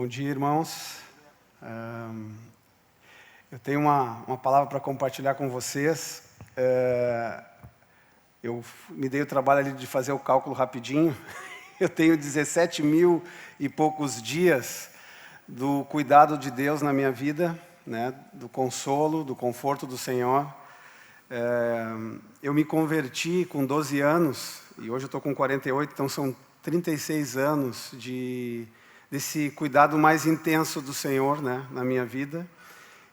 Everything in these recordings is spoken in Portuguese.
Bom dia, irmãos. Eu tenho uma palavra para compartilhar com vocês. Eu me dei o trabalho ali de fazer o cálculo rapidinho. Eu tenho 17 mil e poucos dias do cuidado de Deus na minha vida, né? Do consolo, do conforto do Senhor. Eu me converti com 12 anos, e hoje eu estou com 48, então são 36 anos desse cuidado mais intenso do Senhor, né, na minha vida.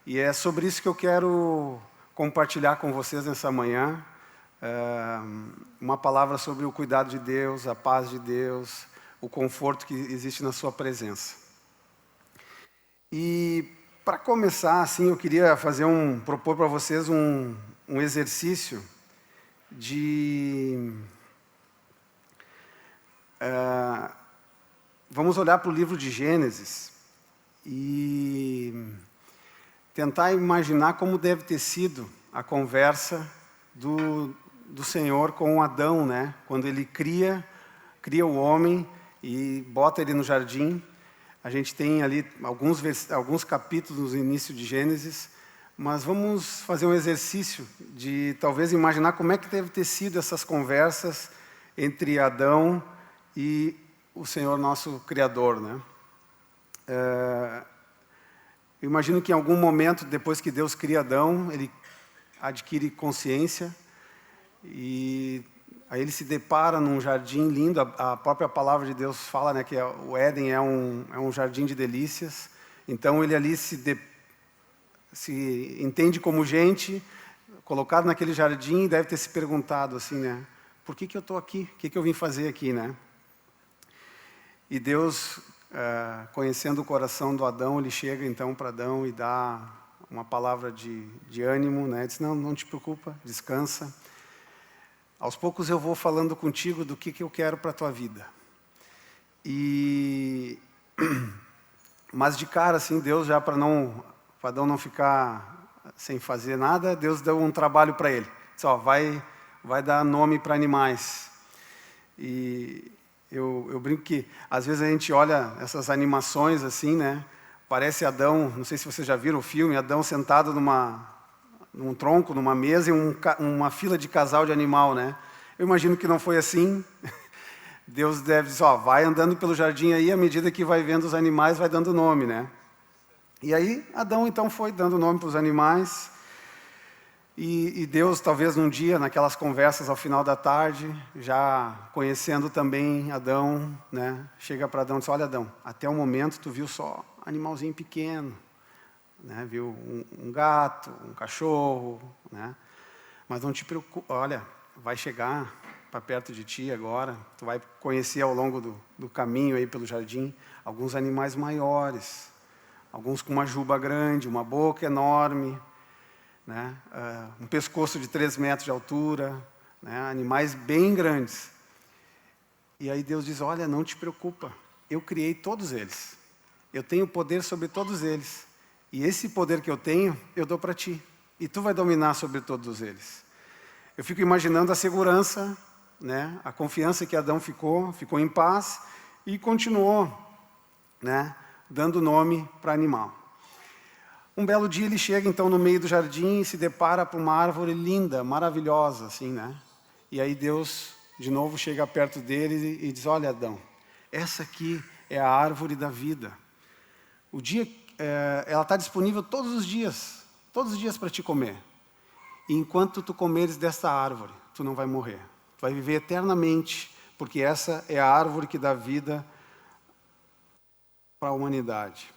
E é sobre isso que eu quero compartilhar com vocês nessa manhã. Uma palavra sobre o cuidado de Deus, a paz de Deus, o conforto que existe na sua presença. E para começar, assim, eu queria propor para vocês um exercício de... Vamos olhar para o livro de Gênesis e tentar imaginar como deve ter sido a conversa do Senhor com Adão, né? Quando ele cria o homem e bota ele no jardim. A gente tem ali alguns capítulos no início de Gênesis, mas vamos fazer um exercício de talvez imaginar como é que deve ter sido essas conversas entre Adão e o Senhor nosso Criador, né? Eu imagino que em algum momento, depois que Deus cria Adão, ele adquire consciência e aí ele se depara num jardim lindo. A própria palavra de Deus fala, né, que o Éden é um jardim de delícias. Então ele ali se entende como gente, colocado naquele jardim, e deve ter se perguntado assim, né, por que eu estou aqui? O que eu vim fazer aqui, né? E Deus, conhecendo o coração do Adão, ele chega então para Adão e dá uma palavra de ânimo, né? Diz, não te preocupa, descansa. Aos poucos eu vou falando contigo do que eu quero para a tua vida. Mas de cara, assim, Deus já para Adão não ficar sem fazer nada, Deus deu um trabalho para ele. Diz, vai dar nome para animais. E eu brinco que, às vezes, a gente olha essas animações assim, né? Parece Adão, não sei se vocês já viram o filme, Adão sentado num tronco, numa mesa, e uma fila de casal de animal, né? Eu imagino que não foi assim. Deus deve dizer, vai andando pelo jardim aí, à medida que vai vendo os animais, vai dando nome, né? E aí, Adão, então, foi dando nome para os animais. E Deus, talvez num dia, naquelas conversas ao final da tarde, já conhecendo também Adão, né, chega para Adão e diz, olha Adão, até o momento tu viu só animalzinho pequeno, né, viu um gato, um cachorro, né, mas não te preocupa, olha, vai chegar para perto de ti agora, tu vai conhecer ao longo do caminho aí pelo jardim, alguns animais maiores, alguns com uma juba grande, uma boca enorme, né? Um pescoço de 3 metros de altura, né? Animais bem grandes. E aí Deus diz, olha, não te preocupa, eu criei todos eles, eu tenho poder sobre todos eles, e esse poder que eu tenho, eu dou para ti, e tu vai dominar sobre todos eles. Eu fico imaginando a segurança, né? A confiança que Adão ficou em paz, e continuou, né? Dando nome para animal. Um belo dia ele chega então no meio do jardim e se depara com uma árvore linda, maravilhosa, assim, né? E aí Deus, de novo, chega perto dele e diz, olha Adão, essa aqui é a árvore da vida. Ela está disponível todos os dias para te comer. E enquanto tu comeres desta árvore, tu não vai morrer. Tu vai viver eternamente, porque essa é a árvore que dá vida para a humanidade.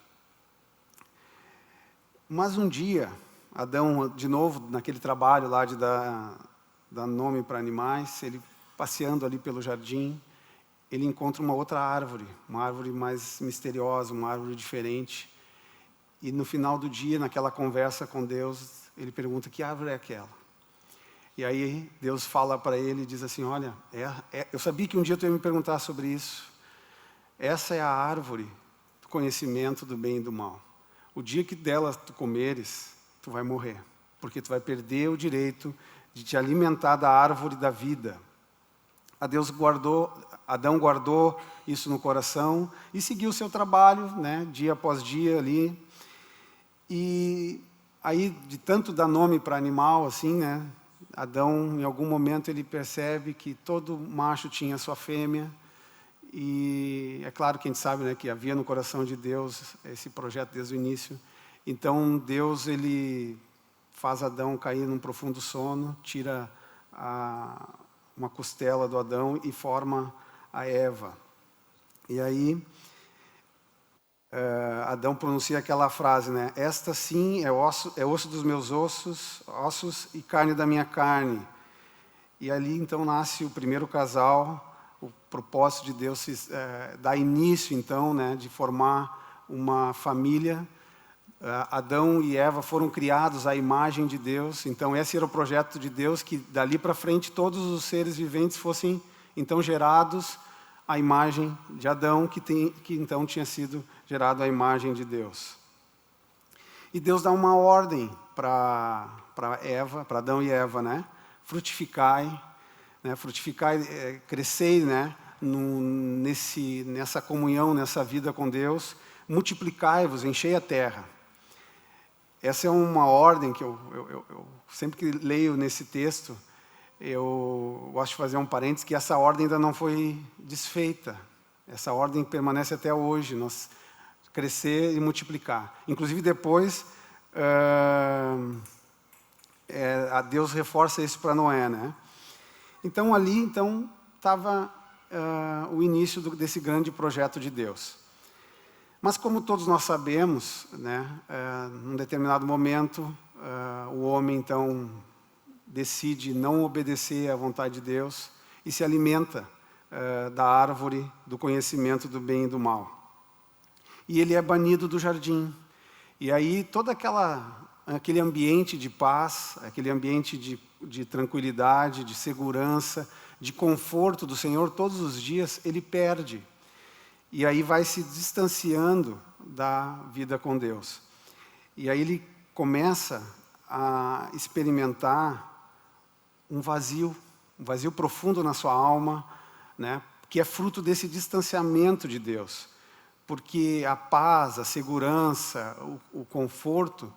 Mas um dia, Adão, de novo, naquele trabalho lá de dar nome para animais, ele passeando ali pelo jardim, ele encontra uma outra árvore, uma árvore mais misteriosa, uma árvore diferente. E no final do dia, naquela conversa com Deus, ele pergunta, que árvore é aquela? E aí Deus fala para ele e diz assim, olha, eu sabia que um dia tu ia me perguntar sobre isso. Essa é a árvore do conhecimento do bem e do mal. O dia que dela tu comeres, tu vai morrer, porque tu vai perder o direito de te alimentar da árvore da vida. Adão guardou isso no coração e seguiu o seu trabalho, né, dia após dia ali. E aí, de tanto dar nome para animal, assim, né, Adão, em algum momento, ele percebe que todo macho tinha sua fêmea. E é claro que a gente sabe, né, que havia no coração de Deus esse projeto desde o início. Então, Deus, ele faz Adão cair num profundo sono, tira uma costela do Adão e forma a Eva. E aí, Adão pronuncia aquela frase, né? Esta sim é osso dos meus ossos e carne da minha carne. E ali então nasce o primeiro casal. O propósito de Deus dá início então, né, de formar uma família. Adão e Eva foram criados à imagem de Deus. Então esse era o projeto de Deus, que dali para frente todos os seres viventes fossem então gerados à imagem de Adão, que então tinha sido gerado à imagem de Deus. E Deus dá uma ordem para Adão e Eva, né? Frutificai, crescei, né? Nessa comunhão, nessa vida com Deus, multiplicai-vos, enchei a terra. Essa é uma ordem que eu sempre que leio nesse texto, eu gosto de fazer um parênteses, que essa ordem ainda não foi desfeita. Essa ordem permanece até hoje, nós crescer e multiplicar. Inclusive depois, Deus reforça isso para Noé, né? Então ali estava o início desse grande projeto de Deus. Mas como todos nós sabemos, né, num determinado momento, o homem então decide não obedecer à vontade de Deus e se alimenta da árvore do conhecimento do bem e do mal. E ele é banido do jardim. E aí todo aquele ambiente de paz, aquele ambiente de tranquilidade, de segurança, de conforto do Senhor todos os dias, ele perde. E aí vai se distanciando da vida com Deus. E aí ele começa a experimentar um vazio profundo na sua alma, né, que é fruto desse distanciamento de Deus. Porque a paz, a segurança, o conforto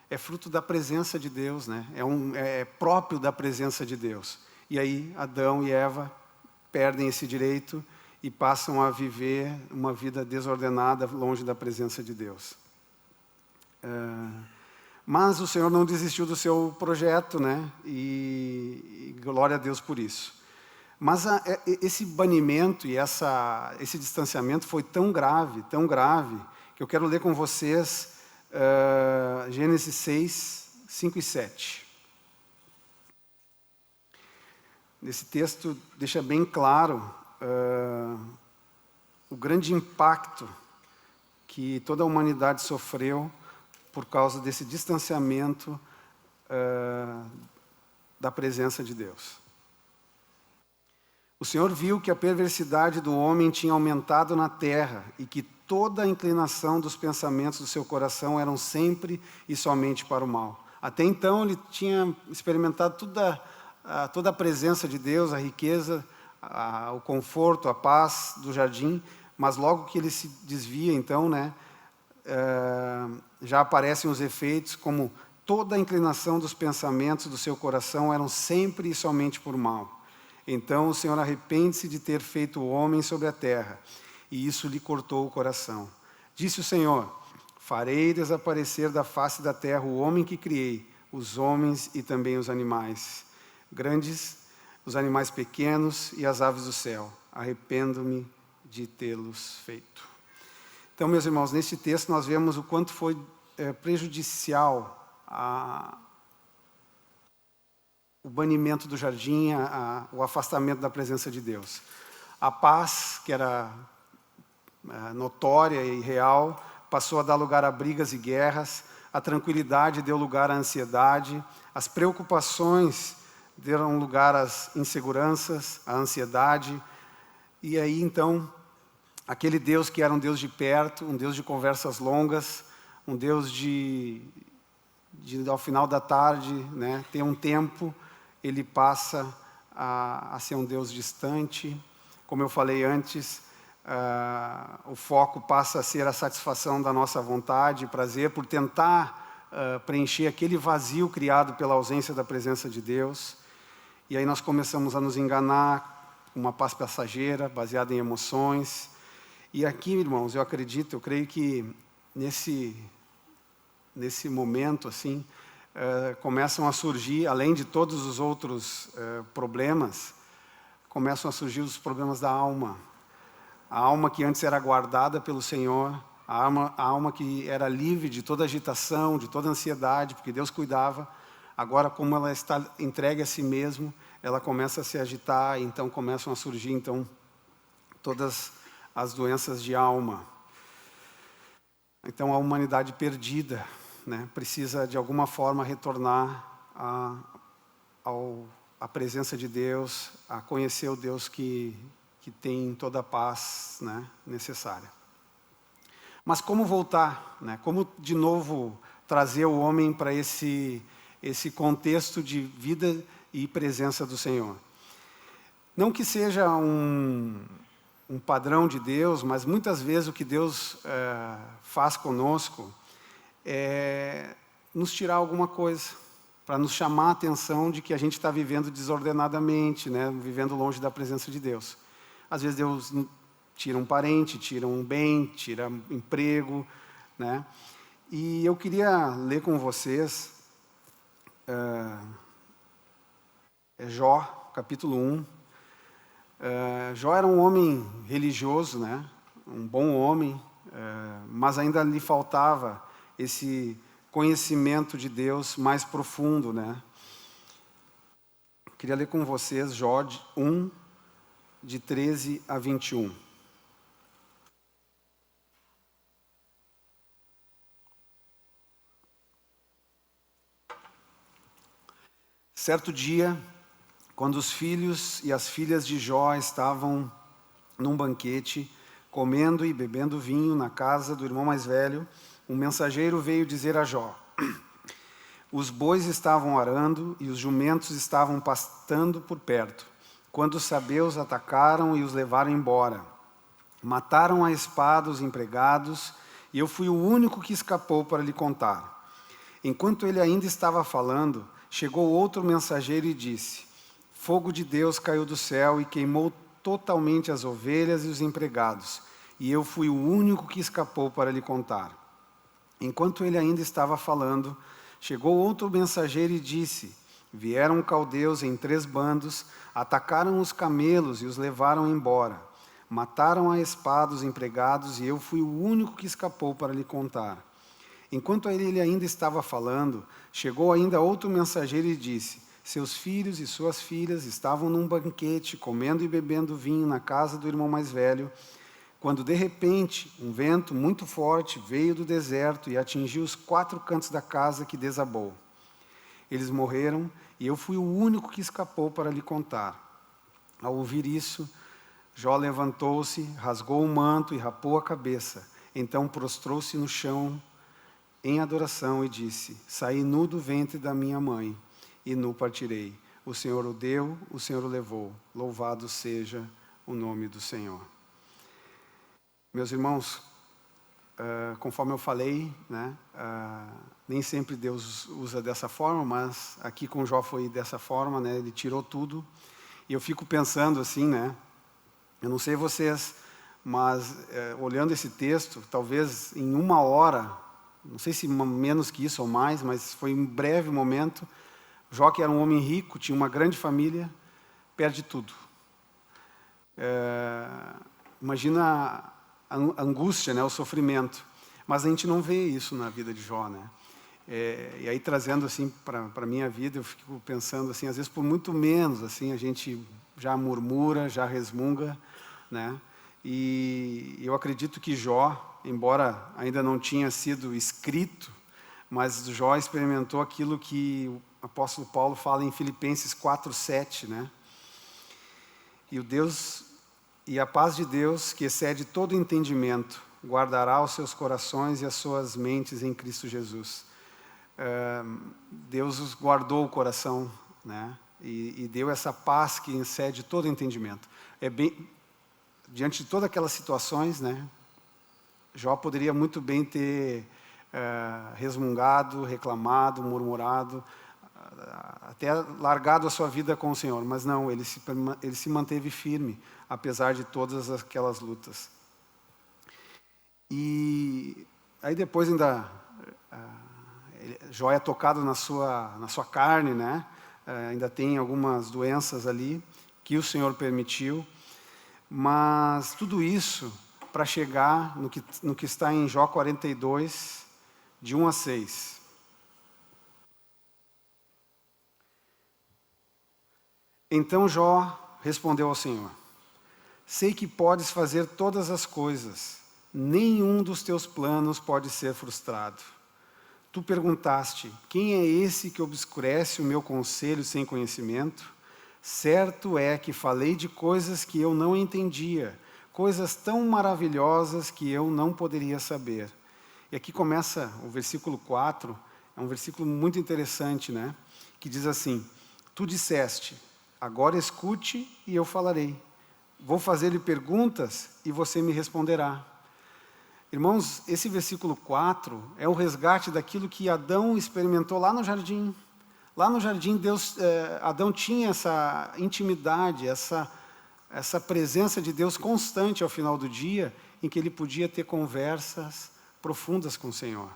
é fruto da presença de Deus, né? É próprio da presença de Deus. E aí Adão e Eva perdem esse direito e passam a viver uma vida desordenada, longe da presença de Deus. Mas o Senhor não desistiu do seu projeto, né? E glória a Deus por isso. Mas esse banimento e esse distanciamento foi tão grave, que eu quero ler com vocês Gênesis 6, 5 e 7. Nesse texto deixa bem claro o grande impacto que toda a humanidade sofreu por causa desse distanciamento da presença de Deus. O Senhor viu que a perversidade do homem tinha aumentado na terra e que toda a inclinação dos pensamentos do seu coração eram sempre e somente para o mal. Até então ele tinha experimentado toda a presença de Deus, a riqueza, o conforto, a paz do jardim, mas logo que ele se desvia, então, né, já aparecem os efeitos, como toda a inclinação dos pensamentos do seu coração eram sempre e somente por mal. Então o Senhor arrepende-se de ter feito o homem sobre a terra, e isso lhe cortou o coração. Disse o Senhor: farei desaparecer da face da terra o homem que criei, os homens e também os animais grandes, os animais pequenos e as aves do céu. Arrependo-me de tê-los feito. Então, meus irmãos, neste texto nós vemos o quanto foi prejudicial o banimento do jardim, o afastamento da presença de Deus. A paz, que era notória e real, passou a dar lugar a brigas e guerras. A tranquilidade deu lugar à ansiedade. As preocupações deram lugar às inseguranças, à ansiedade. E aí, então, aquele Deus que era um Deus de perto, um Deus de conversas longas, um Deus de ao final da tarde, né, ter um tempo, ele passa a ser um Deus distante. Como eu falei antes, o foco passa a ser a satisfação da nossa vontade, prazer, por tentar preencher aquele vazio criado pela ausência da presença de Deus. E aí nós começamos a nos enganar com uma paz passageira, baseada em emoções. E aqui, irmãos, eu creio que nesse momento, assim, começam a surgir, além de todos os outros problemas, começam a surgir os problemas da alma. A alma que antes era guardada pelo Senhor, a alma que era livre de toda agitação, de toda ansiedade, porque Deus cuidava. Agora, como ela está entregue a si mesmo, ela começa a se agitar, e então começam a surgir todas as doenças de alma. Então, a humanidade perdida, né, precisa de alguma forma retornar à presença de Deus, a conhecer o Deus que tem toda a paz, né, necessária. Mas como voltar, né? Como de novo trazer o homem para esse contexto de vida e presença do Senhor? Não que seja um padrão de Deus, mas muitas vezes o que Deus faz conosco é nos tirar alguma coisa, para nos chamar a atenção de que a gente está vivendo desordenadamente, né? Vivendo longe da presença de Deus. Às vezes Deus tira um parente, tira um bem, tira um emprego, né? E eu queria ler com vocês Jó, capítulo 1. Jó era um homem religioso, né? Um bom homem, mas ainda lhe faltava esse conhecimento de Deus mais profundo, né? Queria ler com vocês Jó 1, de 13 a 21. Certo dia, quando os filhos e as filhas de Jó estavam num banquete, comendo e bebendo vinho na casa do irmão mais velho, um mensageiro veio dizer a Jó: os bois estavam arando e os jumentos estavam pastando por perto, quando os sabeus atacaram e os levaram embora. Mataram a espada os empregados, e eu fui o único que escapou para lhe contar. Enquanto ele ainda estava falando, chegou outro mensageiro e disse: fogo de Deus caiu do céu e queimou totalmente as ovelhas e os empregados, e eu fui o único que escapou para lhe contar. Enquanto ele ainda estava falando, chegou outro mensageiro e disse: vieram caldeus em 3 bandos, atacaram os camelos e os levaram embora. Mataram a espada os empregados, e eu fui o único que escapou para lhe contar. Enquanto ele ainda estava falando, chegou ainda outro mensageiro e disse: seus filhos e suas filhas estavam num banquete, comendo e bebendo vinho na casa do irmão mais velho, quando de repente um vento muito forte veio do deserto e atingiu os 4 cantos da casa, que desabou. Eles morreram, e eu fui o único que escapou para lhe contar. Ao ouvir isso, Jó levantou-se, rasgou o manto e rapou a cabeça. Então prostrou-se no chão em adoração e disse: saí nu do ventre da minha mãe, e nu partirei. O Senhor o deu, o Senhor o levou. Louvado seja o nome do Senhor. Meus irmãos, conforme eu falei, né, nem sempre Deus usa dessa forma, mas aqui com Jó foi dessa forma, né, ele tirou tudo. E eu fico pensando assim, né, eu não sei vocês, mas olhando esse texto, talvez em 1 hora, não sei se menos que isso ou mais, mas foi um breve momento, Jó, que era um homem rico, tinha uma grande família, perde tudo. Imagina a angústia, né, o sofrimento. Mas a gente não vê isso na vida de Jó, né? E aí, trazendo assim para a minha vida, eu fico pensando assim, às vezes por muito menos, assim, a gente já murmura, já resmunga, né? E eu acredito que Jó, embora ainda não tinha sido escrito, mas Jó experimentou aquilo que o apóstolo Paulo fala em Filipenses 4:7, né? E a paz de Deus, que excede todo entendimento, guardará os seus corações e as suas mentes em Cristo Jesus. Deus guardou o coração, né, e deu essa paz que excede todo entendimento. Diante de todas aquelas situações, né, Jó poderia muito bem ter resmungado, reclamado, murmurado, até largado a sua vida com o Senhor, mas não, ele se manteve firme, apesar de todas aquelas lutas. E aí depois ainda Jó é tocado na sua carne, né? Ainda tem algumas doenças ali que o Senhor permitiu, mas tudo isso para chegar no que está em Jó 42, de 1 a 6. Então Jó respondeu ao Senhor: sei que podes fazer todas as coisas, nenhum dos teus planos pode ser frustrado. Tu perguntaste: quem é esse que obscurece o meu conselho sem conhecimento? Certo é que falei de coisas que eu não entendia, coisas tão maravilhosas que eu não poderia saber. E aqui começa o versículo 4, é um versículo muito interessante, né? Que diz assim: tu disseste, agora escute e eu falarei. Vou fazer-lhe perguntas e você me responderá. Irmãos, esse versículo 4 é o resgate daquilo que Adão experimentou lá no jardim. Lá no jardim, Adão tinha essa intimidade, essa presença de Deus constante ao final do dia, em que ele podia ter conversas profundas com o Senhor.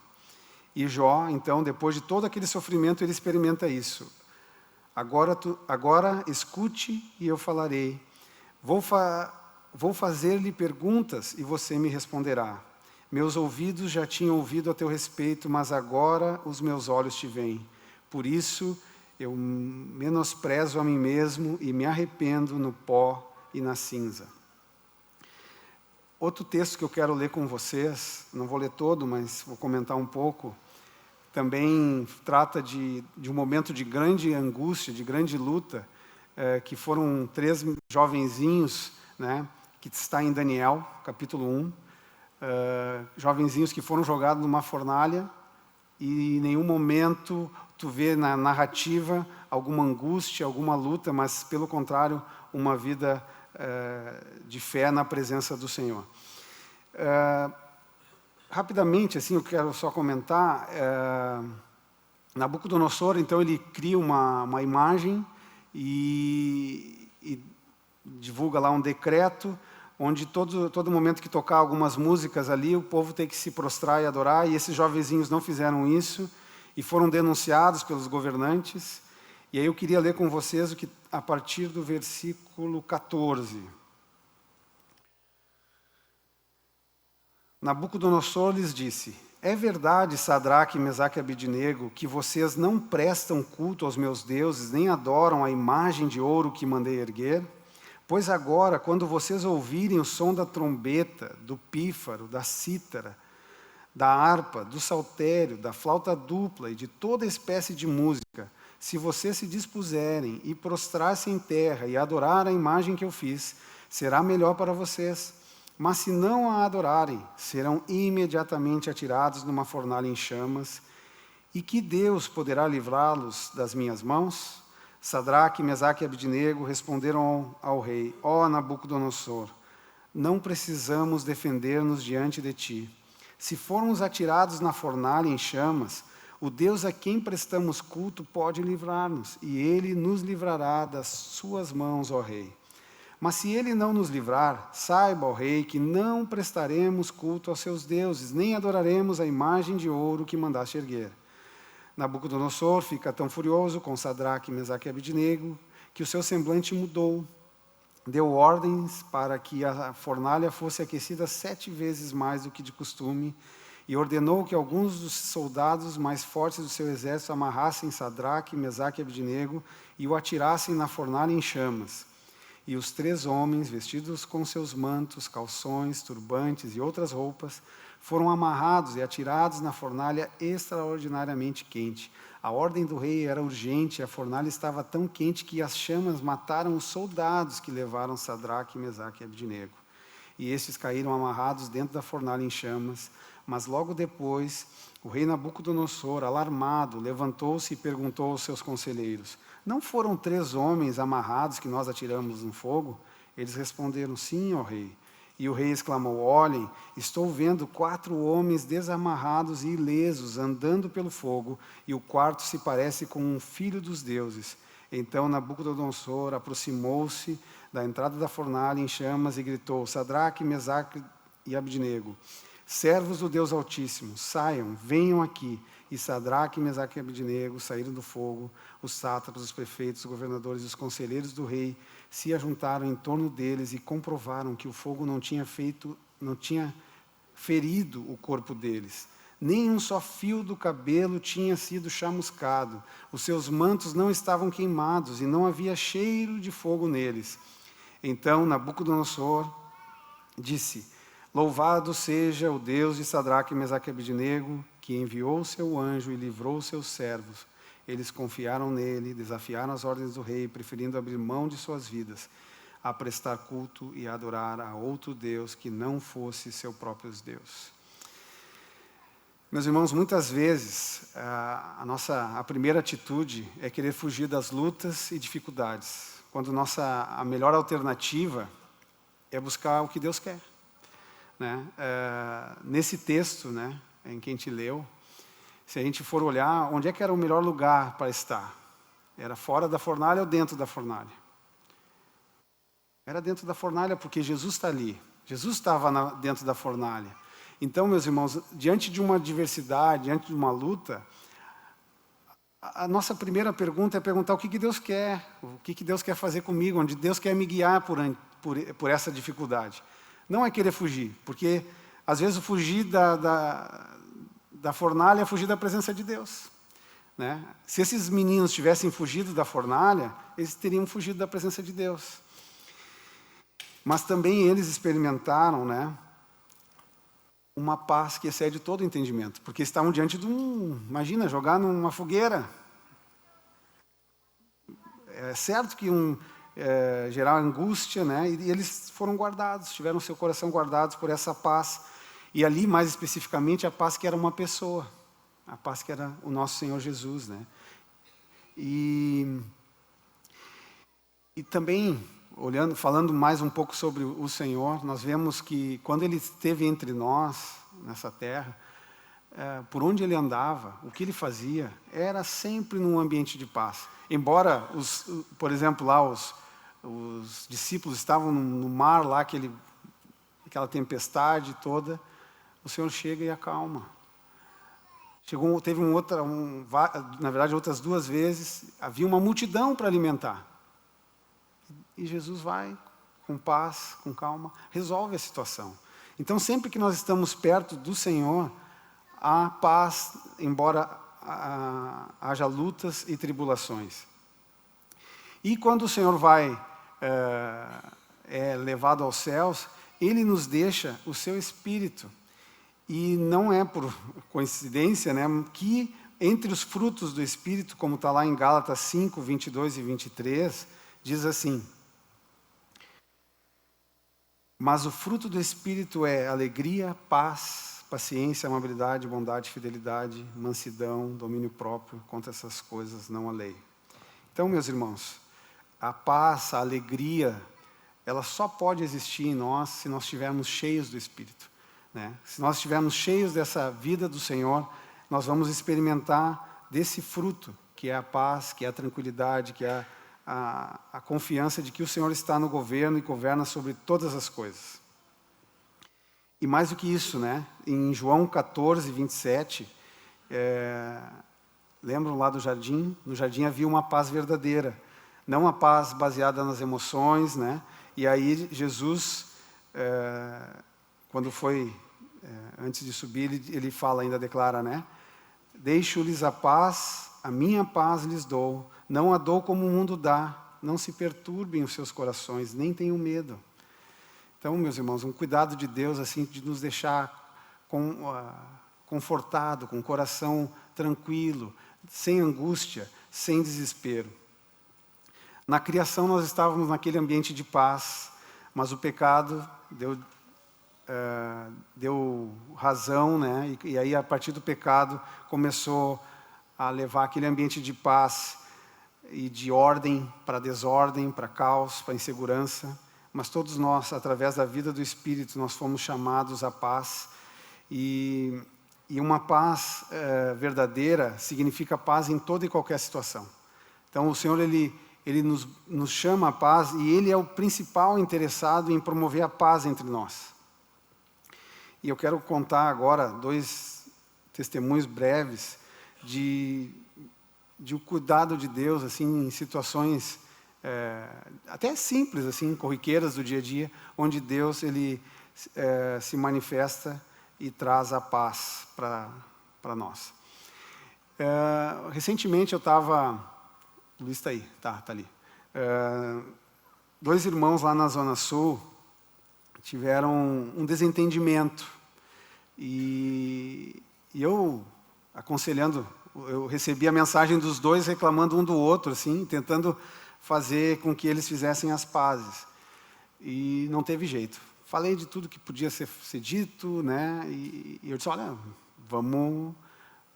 E Jó, então, depois de todo aquele sofrimento, ele experimenta isso. Agora escute e eu falarei. Vou fazer-lhe perguntas e você me responderá. Meus ouvidos já tinham ouvido a teu respeito, mas agora os meus olhos te veem. Por isso, eu menosprezo a mim mesmo e me arrependo no pó e na cinza. Outro texto que eu quero ler com vocês, não vou ler todo, mas vou comentar um pouco, também trata de um momento de grande angústia, de grande luta, que foram 3 jovenzinhos, né, que está em Daniel, capítulo 1, jovenzinhos que foram jogados numa fornalha, e em nenhum momento tu vê na narrativa alguma angústia, alguma luta, mas pelo contrário, uma vida de fé na presença do Senhor. Rapidamente, assim, eu quero só comentar, Nabucodonosor, então, ele cria uma imagem e divulga lá um decreto, onde todo momento que tocar algumas músicas ali, o povo tem que se prostrar e adorar, e esses jovenzinhos não fizeram isso, e foram denunciados pelos governantes. E aí eu queria ler com vocês o que, a partir do versículo 14. Nabucodonosor lhes disse: é verdade, Sadraque, Mesaque e Abednego, que vocês não prestam culto aos meus deuses, nem adoram a imagem de ouro que mandei erguer? Pois agora, quando vocês ouvirem o som da trombeta, do pífaro, da cítara, da harpa, do saltério, da flauta dupla e de toda espécie de música, se vocês se dispuserem e prostrar-se em terra e adorar a imagem que eu fiz, será melhor para vocês. Mas se não a adorarem, serão imediatamente atirados numa fornalha em chamas. E que Deus poderá livrá-los das minhas mãos? Sadraque, Mesaque e Abednego responderam ao rei: ó Nabucodonosor, não precisamos defender-nos diante de ti. Se formos atirados na fornalha em chamas, o Deus a quem prestamos culto pode livrar-nos, e ele nos livrará das suas mãos, ó rei. Mas se ele não nos livrar, saiba, ó rei, que não prestaremos culto aos seus deuses, nem adoraremos a imagem de ouro que mandaste erguer. Nabucodonosor fica tão furioso com Sadraque, Mesaque e Abednego, que o seu semblante mudou. Deu ordens para que a fornalha fosse aquecida 7 vezes mais do que de costume, e ordenou que alguns dos soldados mais fortes do seu exército amarrassem Sadraque, Mesaque e Abednego e o atirassem na fornalha em chamas. E os 3 homens, vestidos com seus mantos, calções, turbantes e outras roupas, foram amarrados e atirados na fornalha extraordinariamente quente. A ordem do rei era urgente, a fornalha estava tão quente que as chamas mataram os soldados que levaram Sadraque, Mesaque e Abednego. e estes caíram amarrados dentro da fornalha em chamas. Mas logo depois, o rei Nabucodonosor, alarmado, levantou-se e perguntou aos seus conselheiros: não foram 3 homens amarrados que nós atiramos no fogo? Eles responderam: sim, ó rei. E o rei exclamou: olhem, estou vendo 4 homens desamarrados e ilesos andando pelo fogo, e o quarto se parece com um filho dos deuses. Então Nabucodonosor aproximou-se da entrada da fornalha em chamas e gritou: Sadraque, Mesaque e Abdenego, servos do Deus Altíssimo, saiam, venham aqui. E Sadraque, Mesaque e Abdenego saíram do fogo. Os sátrapas, os prefeitos, os governadores e os conselheiros do rei se ajuntaram em torno deles e comprovaram que o fogo não tinha ferido o corpo deles. Nem um só fio do cabelo tinha sido chamuscado. Os seus mantos não estavam queimados e não havia cheiro de fogo neles. Então Nabucodonosor disse: louvado seja o Deus de Sadraque, Mesaque e Abdenego, que enviou o seu anjo e livrou os seus servos. Eles confiaram nele, desafiaram as ordens do rei, preferindo abrir mão de suas vidas, a prestar culto e a adorar a outro Deus que não fosse seu próprio Deus. Meus irmãos, muitas vezes a primeira atitude é querer fugir das lutas e dificuldades, quando a melhor alternativa é buscar o que Deus quer. Né? Nesse texto, né, em que a gente leu, se a gente for olhar, onde é que era o melhor lugar para estar? Era fora da fornalha ou dentro da fornalha? Era dentro da fornalha, porque Jesus está ali. Jesus estava dentro da fornalha. Então, meus irmãos, diante de uma adversidade, diante de uma luta, a nossa primeira pergunta é perguntar o que Deus quer, o que Deus quer fazer comigo, onde Deus quer me guiar por essa dificuldade. Não é querer fugir, porque às vezes o fugir da fornalha é fugir da presença de Deus. Né? Se esses meninos tivessem fugido da fornalha, eles teriam fugido da presença de Deus. Mas também eles experimentaram, né, uma paz que excede todo o entendimento, porque estavam diante de imagina, jogar numa fogueira. É certo que gerar angústia, né? E eles foram guardados, tiveram seu coração guardados por essa paz. E ali, mais especificamente, a paz que era uma pessoa, a paz que era o nosso Senhor Jesus, né? E também, falando mais um pouco sobre o Senhor, nós vemos que quando Ele esteve entre nós, nessa terra, por onde Ele andava, o que Ele fazia, era sempre num ambiente de paz. Embora, por exemplo, lá os discípulos estavam no mar, lá aquela tempestade toda, o Senhor chega e acalma. Teve na verdade, outras 2 vezes, havia uma multidão para alimentar. E Jesus vai, com paz, com calma, resolve a situação. Então, sempre que nós estamos perto do Senhor, há paz, embora haja lutas e tribulações. E quando o Senhor é levado aos céus, Ele nos deixa o seu Espírito. E não é por coincidência, né, que entre os frutos do Espírito, como está lá em Gálatas 5, 22 e 23, diz assim: mas o fruto do Espírito é alegria, paz, paciência, amabilidade, bondade, fidelidade, mansidão, domínio próprio. Contra essas coisas não há lei. Então, meus irmãos, a paz, a alegria, ela só pode existir em nós se nós estivermos cheios do Espírito. Né? Se nós estivermos cheios dessa vida do Senhor, nós vamos experimentar desse fruto, que é a paz, que é a tranquilidade, que é a confiança de que o Senhor está no governo e governa sobre todas as coisas. E mais do que isso, né? Em João 14, 27, lembram lá do jardim? No jardim havia uma paz verdadeira, não uma paz baseada nas emoções, né? E aí Jesus, quando foi, antes de subir, ele fala, ainda declara, né? Deixo-lhes a paz, a minha paz lhes dou, não a dou como o mundo dá, não se perturbem os seus corações, nem tenham medo. Então, meus irmãos, um cuidado de Deus, assim, de nos deixar confortado, com o coração tranquilo, sem angústia, sem desespero. Na criação nós estávamos naquele ambiente de paz, mas o pecado deu deu razão, né? E aí, a partir do pecado, começou a levar aquele ambiente de paz e de ordem para desordem, para caos, para insegurança. Mas todos nós, através da vida do Espírito, nós fomos chamados à paz. E uma paz verdadeira significa paz em toda e qualquer situação. Então, o Senhor, Ele nos chama à paz, e Ele é o principal interessado em promover a paz entre nós. E eu quero contar agora 2 testemunhos breves de o cuidado de Deus, assim, em situações até simples, assim, corriqueiras do dia a dia, onde Deus ele se manifesta e traz a paz para nós. Recentemente eu estava... O Luiz está aí, tá ali. 2 irmãos lá na Zona Sul tiveram um desentendimento. E eu, aconselhando, eu recebi a mensagem dos 2 reclamando um do outro, assim, tentando fazer com que eles fizessem as pazes. E não teve jeito. Falei de tudo que podia ser dito, né? E eu disse, olha,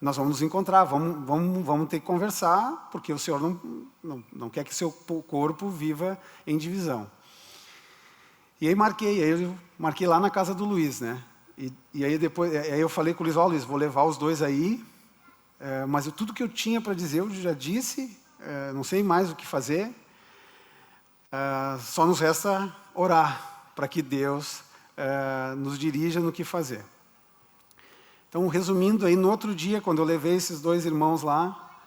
nós vamos nos encontrar, vamos ter que conversar, porque o Senhor não quer que seu corpo viva em divisão. E aí eu marquei lá na casa do Luiz, né? E aí depois, aí eu falei com o Luiz, Luiz, vou levar os 2 aí, mas tudo que eu tinha para dizer eu já disse, não sei mais o que fazer, só nos resta orar para que Deus nos dirija no que fazer. Então, resumindo aí, no outro dia, quando eu levei esses 2 irmãos lá,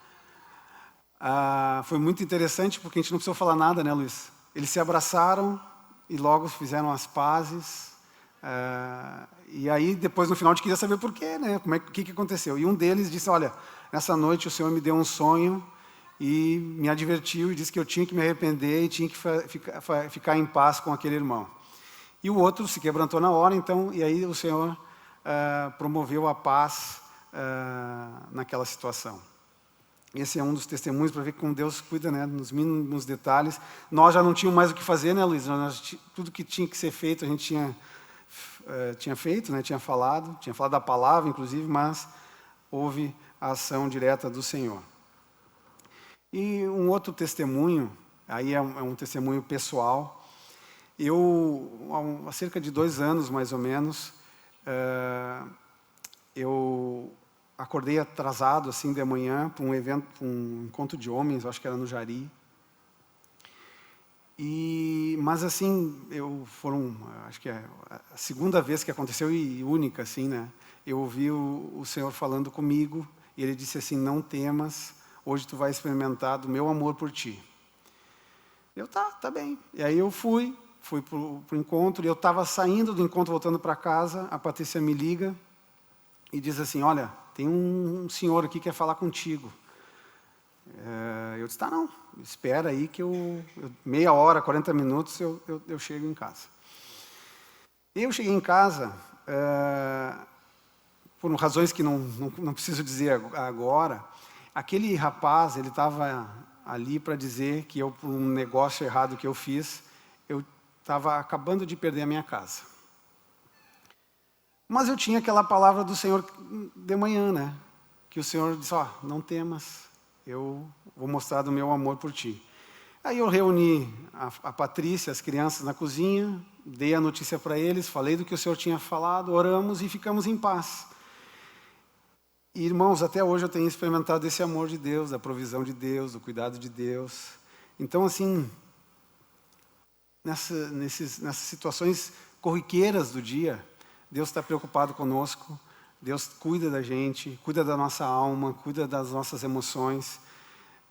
foi muito interessante, porque a gente não precisou falar nada, né, Luiz? Eles se abraçaram e logo fizeram as pazes. E aí, depois, no final, a gente queria saber por quê, né? O que aconteceu. E um deles disse, olha, nessa noite o Senhor me deu um sonho e me advertiu e disse que eu tinha que me arrepender e tinha que ficar em paz com aquele irmão. E o outro se quebrantou na hora, então, e aí o Senhor promoveu a paz naquela situação. Esse é um dos testemunhos para ver como Deus cuida, né, nos mínimos detalhes. Nós já não tínhamos mais o que fazer, né, Luiz? Tudo que tinha que ser feito, a gente tinha feito, né, tinha falado da palavra, inclusive, mas houve a ação direta do Senhor. E um outro testemunho, aí é um testemunho pessoal. Há cerca de 2 anos, mais ou menos, eu acordei atrasado, assim, de manhã, para um evento, um encontro de homens, acho que era no Jari. Mas, assim, acho que é a segunda vez que aconteceu e única, assim, né? Eu ouvi o Senhor falando comigo, e Ele disse assim, não temas, hoje tu vai experimentar do meu amor por ti. Eu, tá bem. E aí eu fui para o encontro, e eu estava saindo do encontro, voltando para casa, a Patrícia me liga e diz assim, olha, tem um senhor aqui que quer falar contigo. Eu disse, tá, não, espera aí que meia hora, 40 minutos, eu chego em casa. Eu cheguei em casa, por razões que não preciso dizer agora, aquele rapaz, ele estava ali para dizer que por um negócio errado que eu fiz, eu estava acabando de perder a minha casa. Mas eu tinha aquela palavra do Senhor de manhã, né? Que o Senhor disse, não temas, eu vou mostrar do meu amor por ti. Aí eu reuni a Patrícia, as crianças na cozinha, dei a notícia para eles, falei do que o Senhor tinha falado, oramos e ficamos em paz. E, irmãos, até hoje eu tenho experimentado esse amor de Deus, da provisão de Deus, do cuidado de Deus. Então, assim, nessas situações corriqueiras do dia, Deus está preocupado conosco, Deus cuida da gente, cuida da nossa alma, cuida das nossas emoções.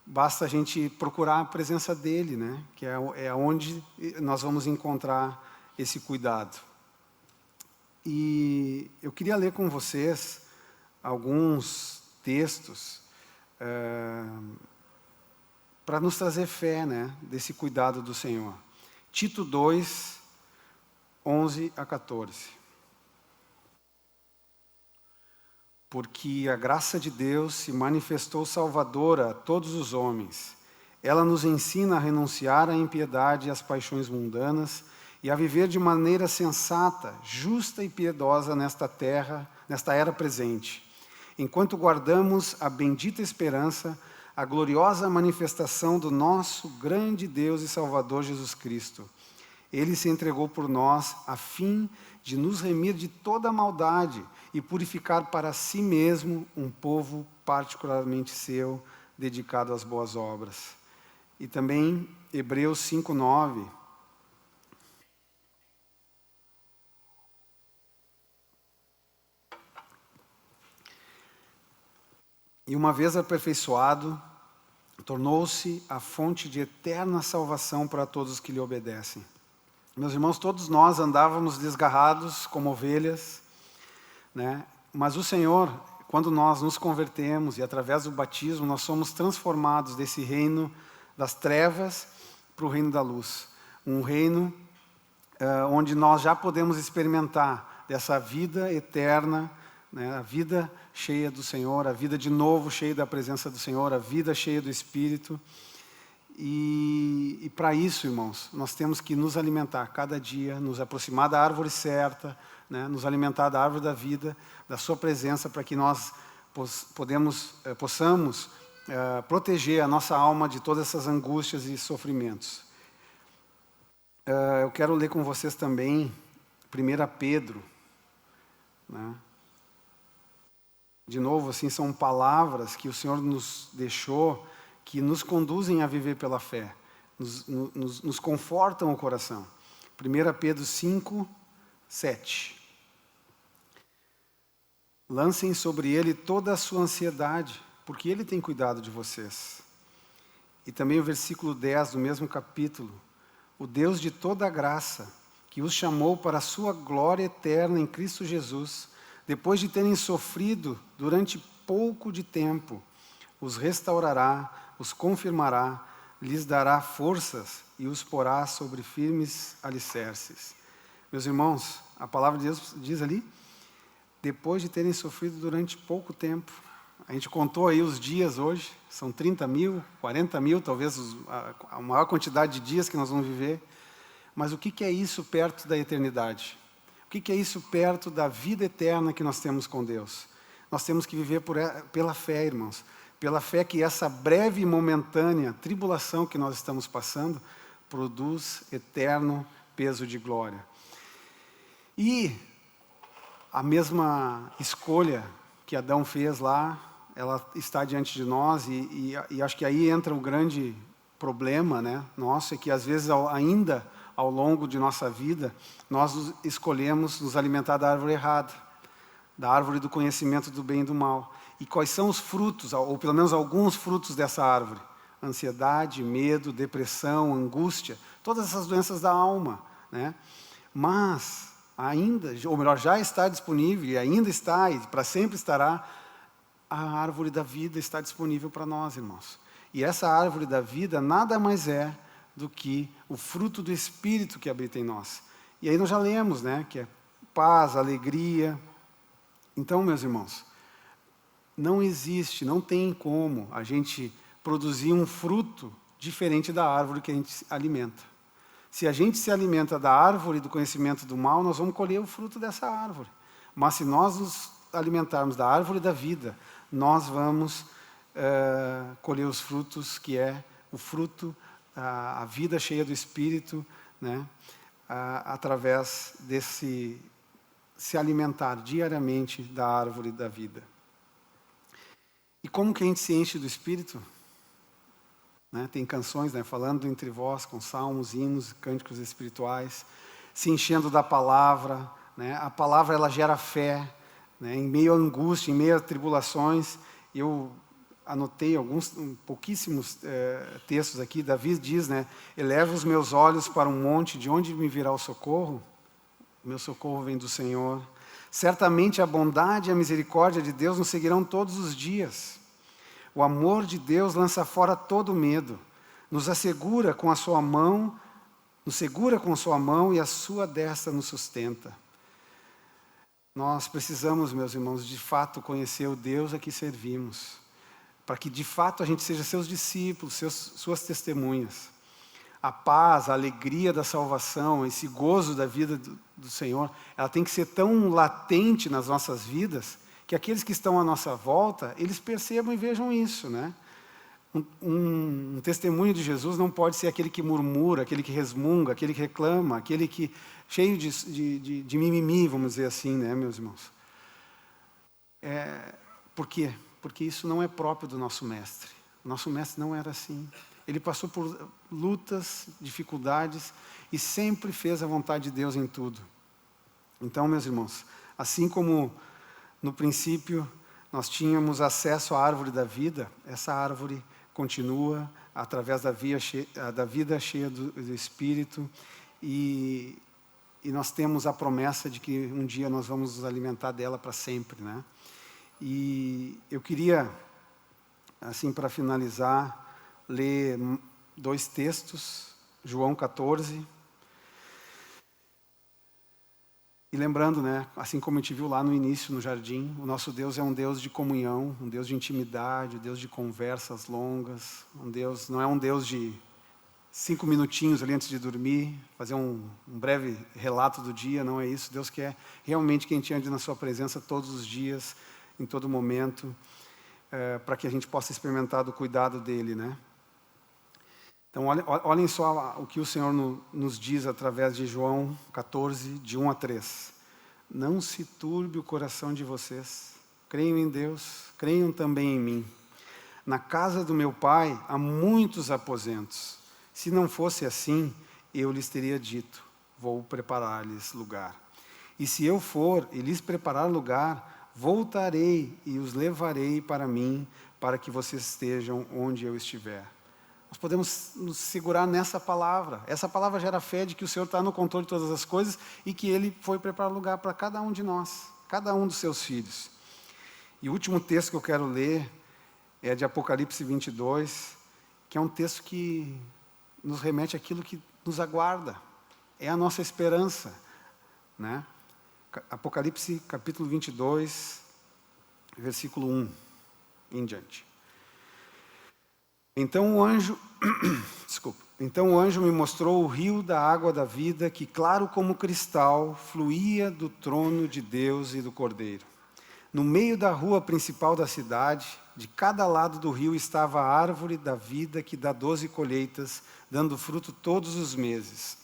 Basta a gente procurar a presença dEle, né? Que é onde nós vamos encontrar esse cuidado. E eu queria ler com vocês alguns textos para nos trazer fé, né? Desse cuidado do Senhor. Tito 2, 11 a 14. Porque a graça de Deus se manifestou salvadora a todos os homens. Ela nos ensina a renunciar à impiedade e às paixões mundanas e a viver de maneira sensata, justa e piedosa nesta terra, nesta era presente, enquanto guardamos a bendita esperança, a gloriosa manifestação do nosso grande Deus e Salvador Jesus Cristo. Ele se entregou por nós a fim de nos remir de toda maldade e purificar para si mesmo um povo particularmente seu, dedicado às boas obras. E também Hebreus 5:9. E uma vez aperfeiçoado, tornou-se a fonte de eterna salvação para todos os que lhe obedecem. Meus irmãos, todos nós andávamos desgarrados como ovelhas, né? Mas o Senhor, quando nós nos convertemos e através do batismo, nós somos transformados desse reino das trevas para o reino da luz. Um reino onde nós já podemos experimentar dessa vida eterna, né? A vida cheia do Senhor, a vida de novo cheia da presença do Senhor, a vida cheia do Espírito. E para isso, irmãos, nós temos que nos alimentar cada dia, nos aproximar da árvore certa, né? Nos alimentar da árvore da vida, da sua presença, para que nós possamos proteger a nossa alma de todas essas angústias e sofrimentos. Eu quero ler com vocês também 1 Pedro, né? De novo, assim, são palavras que o Senhor nos deixou, que nos conduzem a viver pela fé, nos confortam o coração. 1 Pedro 5:7. Lancem sobre ele toda a sua ansiedade, porque ele tem cuidado de vocês. E também o versículo 10 do mesmo capítulo. O Deus de toda a graça, que os chamou para a sua glória eterna em Cristo Jesus, depois de terem sofrido durante pouco de tempo, os restaurará, os confirmará, lhes dará forças e os porá sobre firmes alicerces. Meus irmãos, a palavra de Deus diz ali, depois de terem sofrido durante pouco tempo. A gente contou aí os dias hoje, são 30 mil, 40 mil, talvez a maior quantidade de dias que nós vamos viver. Mas o que é isso perto da eternidade? O que é isso perto da vida eterna que nós temos com Deus? Nós temos que viver pela fé, irmãos. Pela fé que essa breve e momentânea tribulação que nós estamos passando produz eterno peso de glória. E a mesma escolha que Adão fez lá, ela está diante de nós e acho que aí entra o grande problema, né, nosso, é que às vezes ainda ao longo de nossa vida, nós escolhemos nos alimentar da árvore errada, da árvore do conhecimento do bem e do mal. E quais são os frutos, ou pelo menos alguns frutos dessa árvore? Ansiedade, medo, depressão, angústia, todas essas doenças da alma, né? Mas ainda, ou melhor, já está disponível, e ainda está, e para sempre estará, a árvore da vida está disponível para nós, irmãos. E essa árvore da vida nada mais é do que o fruto do Espírito que habita em nós. E aí nós já lemos, né, que é paz, alegria. Então, meus irmãos, não existe, não tem como a gente produzir um fruto diferente da árvore que a gente alimenta. Se a gente se alimenta da árvore do conhecimento do mal, nós vamos colher o fruto dessa árvore. Mas se nós nos alimentarmos da árvore da vida, nós vamos colher os frutos, que é o fruto, a vida cheia do Espírito, né? Através desse se alimentar diariamente da árvore da vida. E como que a gente se enche do Espírito? Né? Tem canções, né, falando entre vós com salmos, hinos, cânticos espirituais, se enchendo da palavra, né? A palavra ela gera fé, né? Em meio à angústia, em meio a tribulações. Eu anotei pouquíssimos textos aqui. Davi diz, né, eleva os meus olhos para um monte, de onde me virá o socorro? Meu socorro vem do Senhor. Certamente a bondade e a misericórdia de Deus nos seguirão todos os dias. O amor de Deus lança fora todo medo, nos assegura com a sua mão, nos segura com a sua mão e a sua destra nos sustenta. Nós precisamos, meus irmãos, de fato conhecer o Deus a que servimos, para que de fato a gente seja seus discípulos, suas testemunhas. a paz, a alegria da salvação, esse gozo da vida do Senhor, ela tem que ser tão latente nas nossas vidas, que aqueles que estão à nossa volta, eles percebam e vejam isso, né? Um testemunho de Jesus não pode ser aquele que murmura, aquele que resmunga, aquele que reclama, aquele que cheio de mimimi, vamos dizer assim, né, meus irmãos? Por quê? Porque isso não é próprio do nosso mestre. O nosso mestre não era assim. Ele passou por lutas, dificuldades e sempre fez a vontade de Deus em tudo. Então, meus irmãos, assim como no princípio nós tínhamos acesso à árvore da vida, essa árvore continua através da vida cheia do Espírito e nós temos a promessa de que um dia nós vamos nos alimentar dela para sempre, né? E eu queria, assim, para finalizar, ler 2 textos, João 14. E lembrando, né, assim como a gente viu lá no início, no jardim, o nosso Deus é um Deus de comunhão, um Deus de intimidade, um Deus de conversas longas, não é um Deus de 5 minutinhos ali antes de dormir, fazer um breve relato do dia, não é isso. Deus quer realmente que a gente ande na sua presença todos os dias, em todo momento, para que a gente possa experimentar do cuidado dele, né? Então, olhem só o que o Senhor nos diz através de João 14, de 1 a 3. Não se turbe o coração de vocês. Creiam em Deus, creiam também em mim. Na casa do meu Pai há muitos aposentos. Se não fosse assim, eu lhes teria dito, vou preparar-lhes lugar. E se eu for e lhes preparar lugar, voltarei e os levarei para mim, para que vocês estejam onde eu estiver. Nós podemos nos segurar nessa palavra. Essa palavra gera fé de que o Senhor está no controle de todas as coisas e que Ele foi preparar lugar para cada um de nós, cada um dos seus filhos. E o último texto que eu quero ler é de Apocalipse 22, que é um texto que nos remete àquilo que nos aguarda. É a nossa esperança, né? Apocalipse capítulo 22, versículo 1 em diante. Então o anjo me mostrou o rio da água da vida, que claro como cristal, fluía do trono de Deus e do Cordeiro. No meio da rua principal da cidade, de cada lado do rio estava a árvore da vida, que dá 12 colheitas, dando fruto todos os meses.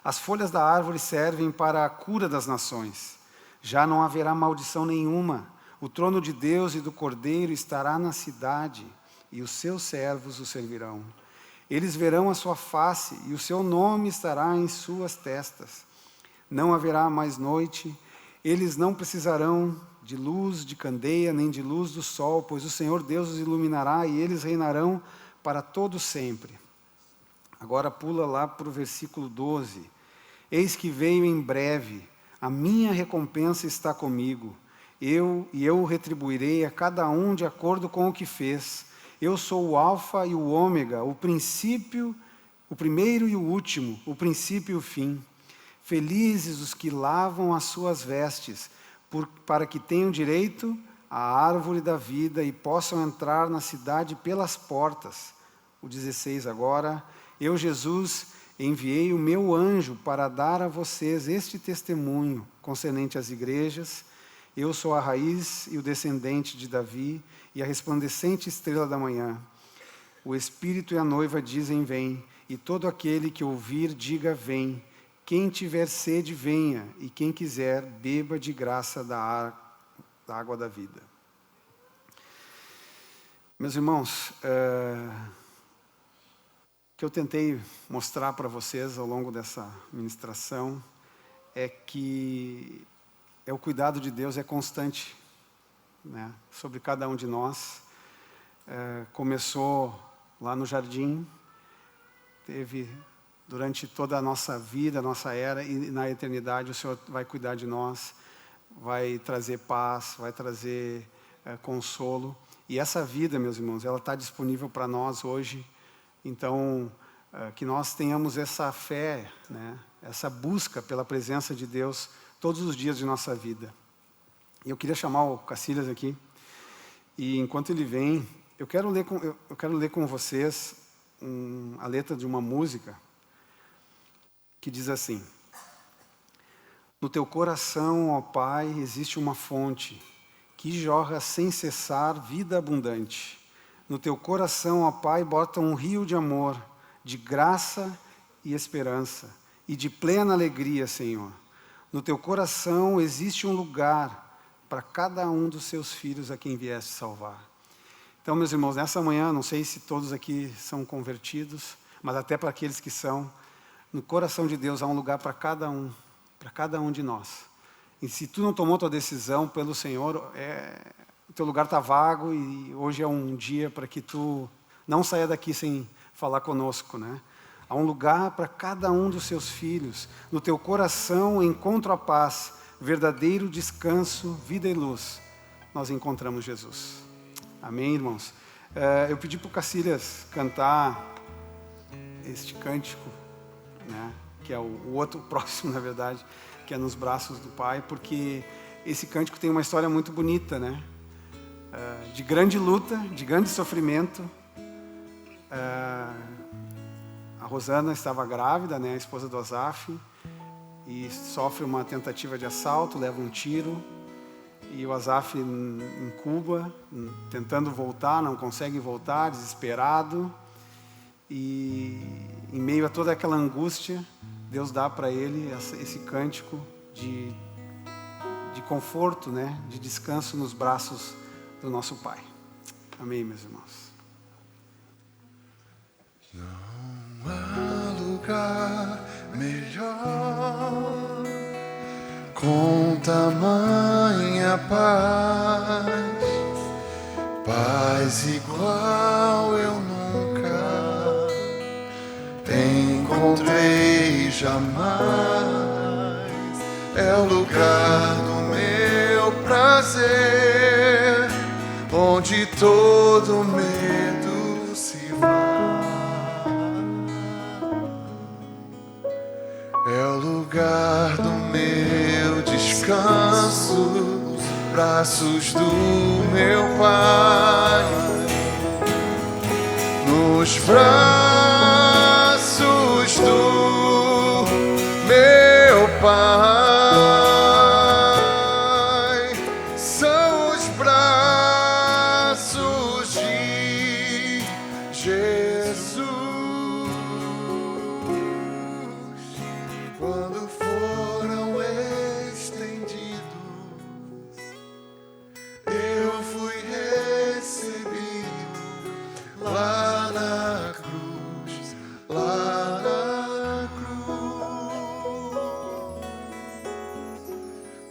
As folhas da árvore servem para a cura das nações. Já não haverá maldição nenhuma. O trono de Deus e do Cordeiro estará na cidade, e os seus servos o servirão. Eles verão a sua face, e o seu nome estará em suas testas. Não haverá mais noite, eles não precisarão de luz de candeia, nem de luz do sol, pois o Senhor Deus os iluminará, e eles reinarão para todo sempre. Agora pula lá para o versículo 12. Eis que veio em breve, a minha recompensa está comigo, eu o retribuirei a cada um de acordo com o que fez. Eu sou o Alfa e o Ômega, o princípio, o primeiro e o último, o princípio e o fim. Felizes os que lavam as suas vestes, para que tenham direito à árvore da vida e possam entrar na cidade pelas portas. O 16 agora. Eu, Jesus, enviei o meu anjo para dar a vocês este testemunho concernente às igrejas. Eu sou a raiz e o descendente de Davi e a resplandecente estrela da manhã. O Espírito e a noiva dizem, vem, e todo aquele que ouvir, diga, vem. Quem tiver sede, venha, e quem quiser, beba de graça da água da vida. Meus irmãos, o que eu tentei mostrar para vocês ao longo dessa ministração é que o cuidado de Deus é constante, né, sobre cada um de nós. Começou lá no jardim, teve durante toda a nossa vida, a nossa era, e na eternidade o Senhor vai cuidar de nós, vai trazer paz, vai trazer consolo. E essa vida, meus irmãos, ela está disponível para nós hoje. Então, que nós tenhamos essa fé, né, essa busca pela presença de Deus todos os dias de nossa vida. E eu queria chamar o Cacilhas aqui, e enquanto ele vem, eu quero ler com vocês a letra de uma música que diz assim: no teu coração, ó Pai, existe uma fonte que jorra sem cessar vida abundante. No teu coração, ó Pai, bota um rio de amor, de graça e esperança, e de plena alegria, Senhor. No teu coração existe um lugar para cada um dos seus filhos a quem vieste salvar. Então, meus irmãos, nessa manhã, não sei se todos aqui são convertidos, mas até para aqueles que são, no coração de Deus há um lugar para cada um de nós. E se tu não tomou tua decisão pelo Senhor, o teu lugar está vago e hoje é um dia para que tu não saia daqui sem falar conosco, né? Há um lugar para cada um dos seus filhos. No teu coração encontro a paz, verdadeiro descanso, vida e luz. Nós encontramos Jesus. Amém, irmãos? Eu pedi para o Cacilhas cantar este cântico, né? Que é o outro próximo, na verdade, que é Nos Braços do Pai, porque esse cântico tem uma história muito bonita, né? De grande luta, de grande sofrimento. A Rosana estava grávida, né, a esposa do Asaf, e sofre uma tentativa de assalto, leva um tiro, e o Asaf em Cuba, tentando voltar, não consegue voltar, desesperado, e em meio a toda aquela angústia, Deus dá para ele esse cântico de conforto, né, de descanso nos braços do nosso Pai. Amém, meus irmãos? Não há lugar melhor, com tamanha paz, paz igual eu nunca encontrei jamais. É o lugar do meu prazer, onde todo medo se vai. É o lugar do meu descanso, braços do meu Pai, nos braços do meu Pai. São os braços de Jesus. Quando foram estendidos, eu fui recebido lá na cruz, lá na cruz,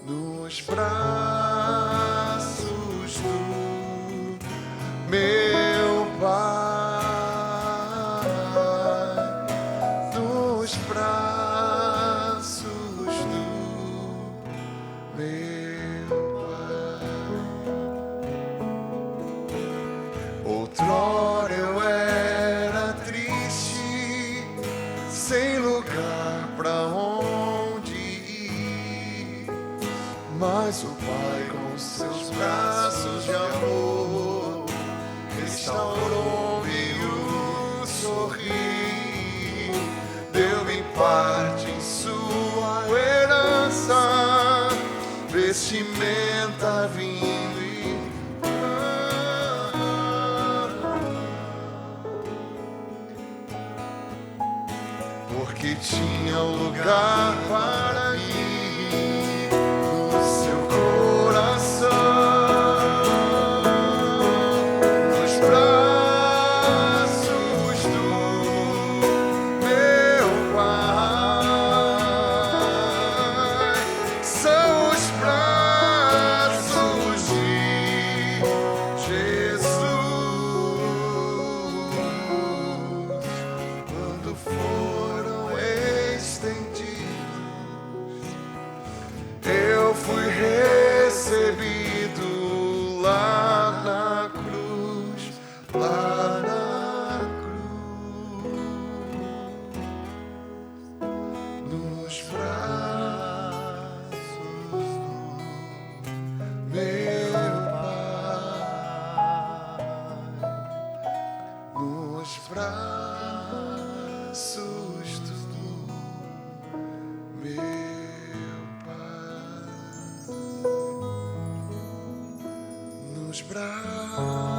nos braços do meu Pai, nos braços do meu Pai. Outrora eu era triste, sem lugar pra onde ir, mas o Pai com seus braços de amor restaurou-me o sorrir, deu-me parte em sua herança, vestimenta, vinho e porque tinha um lugar para ir no seu coração, nos braços do meu Pai. São os braços de Jesus. Quando foram estendidos, braços.